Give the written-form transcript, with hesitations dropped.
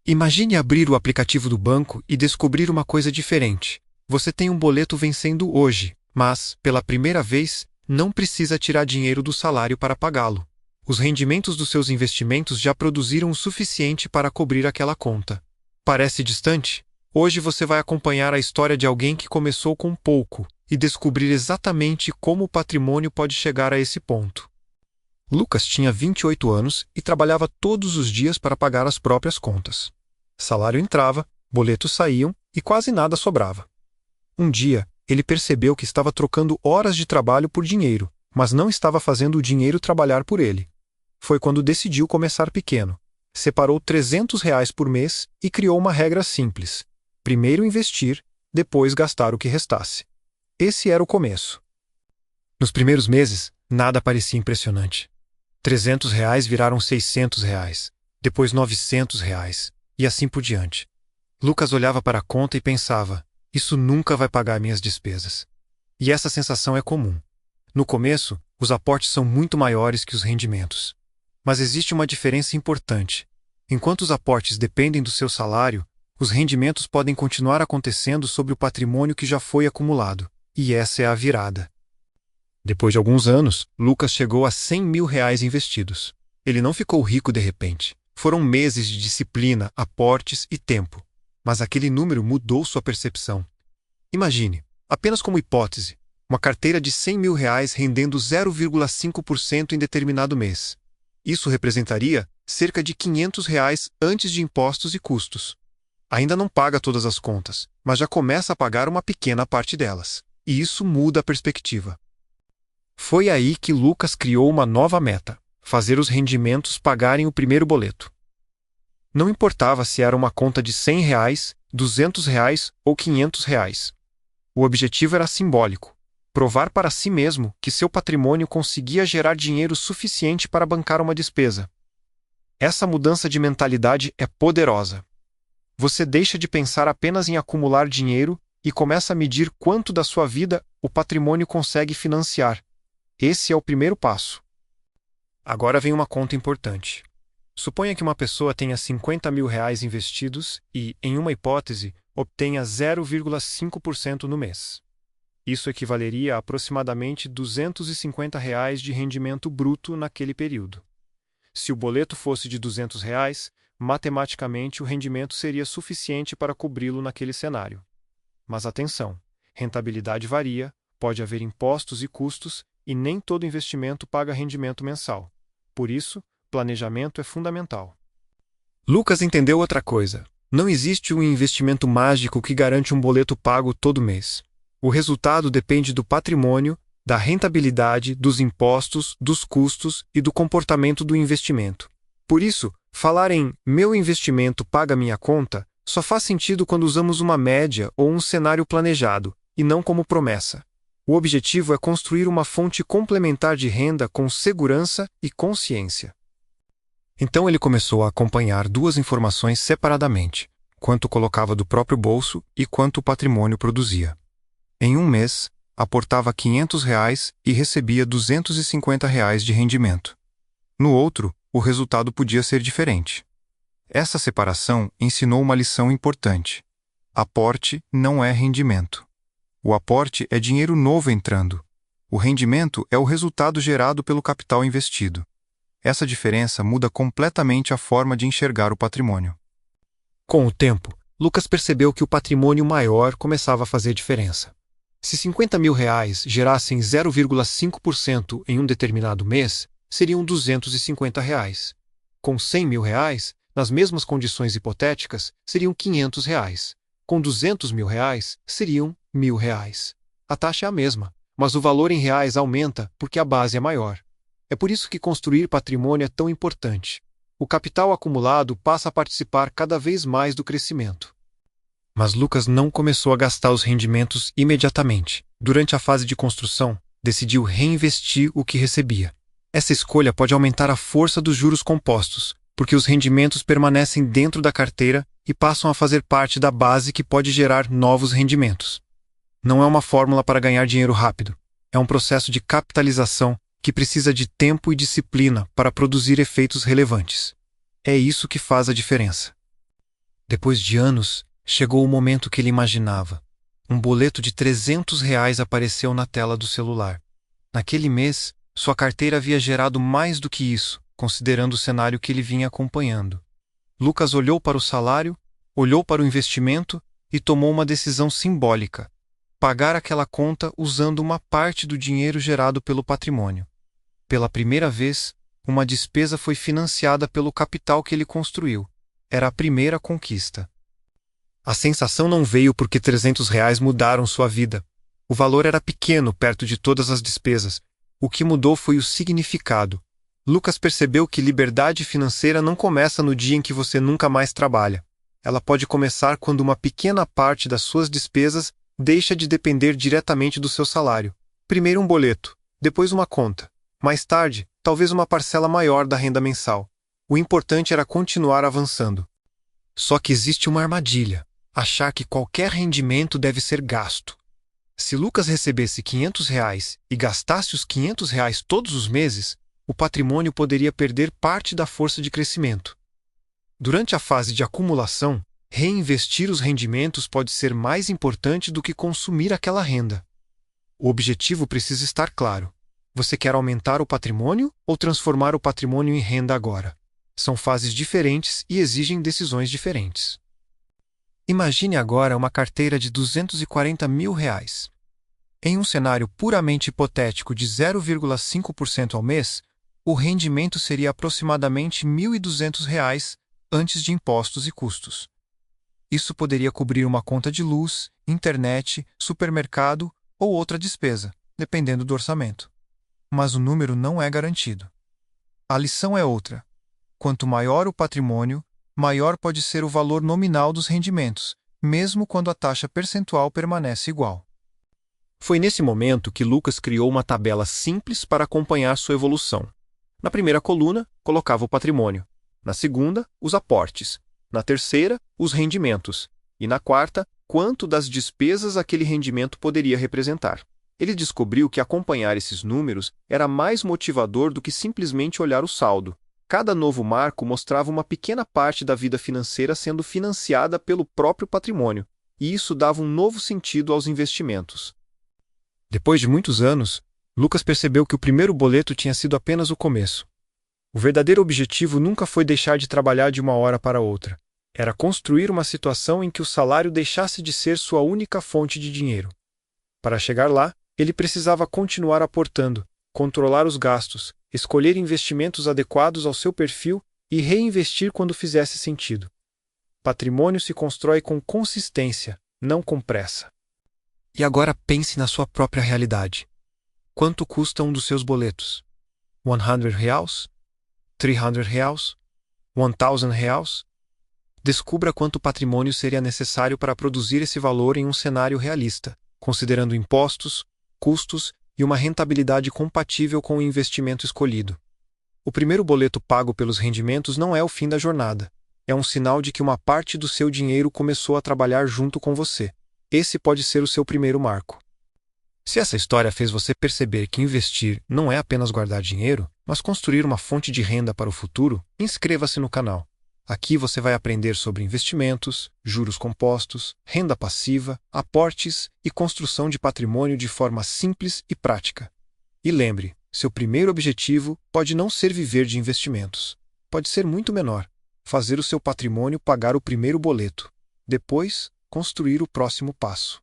Imagine abrir o aplicativo do banco e descobrir uma coisa diferente. Você tem um boleto vencendo hoje, mas, pela primeira vez, não precisa tirar dinheiro do salário para pagá-lo. Os rendimentos dos seus investimentos já produziram o suficiente para cobrir aquela conta. Parece distante? Hoje você vai acompanhar a história de alguém que começou com pouco e descobrir exatamente como o patrimônio pode chegar a esse ponto. Lucas tinha 28 anos e trabalhava todos os dias para pagar as próprias contas. Salário entrava, boletos saíam e quase nada sobrava. Um dia, ele percebeu que estava trocando horas de trabalho por dinheiro, mas não estava fazendo o dinheiro trabalhar por ele. Foi quando decidiu começar pequeno. Separou R$ 300 por mês e criou uma regra simples: primeiro investir, depois gastar o que restasse. Esse era o começo. Nos primeiros meses, nada parecia impressionante. R$ 300 viraram R$ 600, depois R$ 900, e assim por diante. Lucas olhava para a conta e pensava: isso nunca vai pagar minhas despesas. E essa sensação é comum. No começo, os aportes são muito maiores que os rendimentos. Mas existe uma diferença importante. Enquanto os aportes dependem do seu salário, os rendimentos podem continuar acontecendo sobre o patrimônio que já foi acumulado. E essa é a virada. Depois de alguns anos, Lucas chegou a R$ 100.000 investidos. Ele não ficou rico de repente. Foram meses de disciplina, aportes e tempo. Mas aquele número mudou sua percepção. Imagine, apenas como hipótese, uma carteira de R$ 100.000 rendendo 0,5% em determinado mês. Isso representaria cerca de R$ 500 antes de impostos e custos. Ainda não paga todas as contas, mas já começa a pagar uma pequena parte delas. E isso muda a perspectiva. Foi aí que Lucas criou uma nova meta: fazer os rendimentos pagarem o primeiro boleto. Não importava se era uma conta de R$ 100, R$ 200 ou R$ 500. O objetivo era simbólico: provar para si mesmo que seu patrimônio conseguia gerar dinheiro suficiente para bancar uma despesa. Essa mudança de mentalidade é poderosa. Você deixa de pensar apenas em acumular dinheiro e começa a medir quanto da sua vida o patrimônio consegue financiar. Esse é o primeiro passo. Agora vem uma conta importante. Suponha que uma pessoa tenha R$ 50.000 investidos e, em uma hipótese, obtenha 0,5% no mês. Isso equivaleria a aproximadamente R$ 250 de rendimento bruto naquele período. Se o boleto fosse de R$ 200, matematicamente o rendimento seria suficiente para cobri-lo naquele cenário. Mas atenção, rentabilidade varia, pode haver impostos e custos e nem todo investimento paga rendimento mensal. Por isso, planejamento é fundamental. Lucas entendeu outra coisa. Não existe um investimento mágico que garante um boleto pago todo mês. O resultado depende do patrimônio, da rentabilidade, dos impostos, dos custos e do comportamento do investimento. Por isso, falar em "meu investimento paga minha conta" só faz sentido quando usamos uma média ou um cenário planejado, e não como promessa. O objetivo é construir uma fonte complementar de renda com segurança e consciência. Então ele começou a acompanhar duas informações separadamente: quanto colocava do próprio bolso e quanto o patrimônio produzia. Em um mês, aportava R$ 500 e recebia R$ 250 de rendimento. No outro, o resultado podia ser diferente. Essa separação ensinou uma lição importante: aporte não é rendimento. O aporte é dinheiro novo entrando. O rendimento é o resultado gerado pelo capital investido. Essa diferença muda completamente a forma de enxergar o patrimônio. Com o tempo, Lucas percebeu que o patrimônio maior começava a fazer diferença. Se R$ 50.000 gerassem 0,5% em um determinado mês, seriam R$ 250. Com R$ 100.000, nas mesmas condições hipotéticas, seriam R$ 500. Com R$ 200.000, seriam R$ 1.000. A taxa é a mesma, mas o valor em reais aumenta porque a base é maior. É por isso que construir patrimônio é tão importante. O capital acumulado passa a participar cada vez mais do crescimento. Mas Lucas não começou a gastar os rendimentos imediatamente. Durante a fase de construção, decidiu reinvestir o que recebia. Essa escolha pode aumentar a força dos juros compostos, porque os rendimentos permanecem dentro da carteira e passam a fazer parte da base que pode gerar novos rendimentos. Não é uma fórmula para ganhar dinheiro rápido. É um processo de capitalização que precisa de tempo e disciplina para produzir efeitos relevantes. É isso que faz a diferença. Depois de anos, chegou o momento que ele imaginava. Um boleto de R$ 300 apareceu na tela do celular. Naquele mês, sua carteira havia gerado mais do que isso, considerando o cenário que ele vinha acompanhando. Lucas olhou para o salário, olhou para o investimento e tomou uma decisão simbólica: pagar aquela conta usando uma parte do dinheiro gerado pelo patrimônio. Pela primeira vez, uma despesa foi financiada pelo capital que ele construiu. Era a primeira conquista. A sensação não veio porque R$ 300 mudaram sua vida. O valor era pequeno perto de todas as despesas. O que mudou foi o significado. Lucas percebeu que liberdade financeira não começa no dia em que você nunca mais trabalha. Ela pode começar quando uma pequena parte das suas despesas deixa de depender diretamente do seu salário. Primeiro um boleto, depois uma conta. Mais tarde, talvez uma parcela maior da renda mensal. O importante era continuar avançando. Só que existe uma armadilha: achar que qualquer rendimento deve ser gasto. Se Lucas recebesse R$ 500 e gastasse os R$ 500 todos os meses, o patrimônio poderia perder parte da força de crescimento. Durante a fase de acumulação, reinvestir os rendimentos pode ser mais importante do que consumir aquela renda. O objetivo precisa estar claro. Você quer aumentar o patrimônio ou transformar o patrimônio em renda agora? São fases diferentes e exigem decisões diferentes. Imagine agora uma carteira de R$ 240 mil. Em um cenário puramente hipotético de 0,5% ao mês, o rendimento seria aproximadamente R$ 1.200 antes de impostos e custos. Isso poderia cobrir uma conta de luz, internet, supermercado ou outra despesa, dependendo do orçamento. Mas o número não é garantido. A lição é outra. Quanto maior o patrimônio, maior pode ser o valor nominal dos rendimentos, mesmo quando a taxa percentual permanece igual. Foi nesse momento que Lucas criou uma tabela simples para acompanhar sua evolução. Na primeira coluna, colocava o patrimônio. Na segunda, os aportes. Na terceira, os rendimentos. E na quarta, quanto das despesas aquele rendimento poderia representar. Ele descobriu que acompanhar esses números era mais motivador do que simplesmente olhar o saldo. Cada novo marco mostrava uma pequena parte da vida financeira sendo financiada pelo próprio patrimônio, e isso dava um novo sentido aos investimentos. Depois de muitos anos, Lucas percebeu que o primeiro boleto tinha sido apenas o começo. O verdadeiro objetivo nunca foi deixar de trabalhar de uma hora para outra. Era construir uma situação em que o salário deixasse de ser sua única fonte de dinheiro. Para chegar lá, ele precisava continuar aportando, controlar os gastos, escolher investimentos adequados ao seu perfil e reinvestir quando fizesse sentido. Patrimônio se constrói com consistência, não com pressa. E agora pense na sua própria realidade. Quanto custa um dos seus boletos? R$ 100? R$ 300? R$ 1.000? Descubra quanto patrimônio seria necessário para produzir esse valor em um cenário realista, considerando impostos, custos e uma rentabilidade compatível com o investimento escolhido. O primeiro boleto pago pelos rendimentos não é o fim da jornada. É um sinal de que uma parte do seu dinheiro começou a trabalhar junto com você. Esse pode ser o seu primeiro marco. Se essa história fez você perceber que investir não é apenas guardar dinheiro, mas construir uma fonte de renda para o futuro, inscreva-se no canal. Aqui você vai aprender sobre investimentos, juros compostos, renda passiva, aportes e construção de patrimônio de forma simples e prática. E lembre, seu primeiro objetivo pode não ser viver de investimentos. Pode ser muito menor: fazer o seu patrimônio pagar o primeiro boleto. Depois, construir o próximo passo.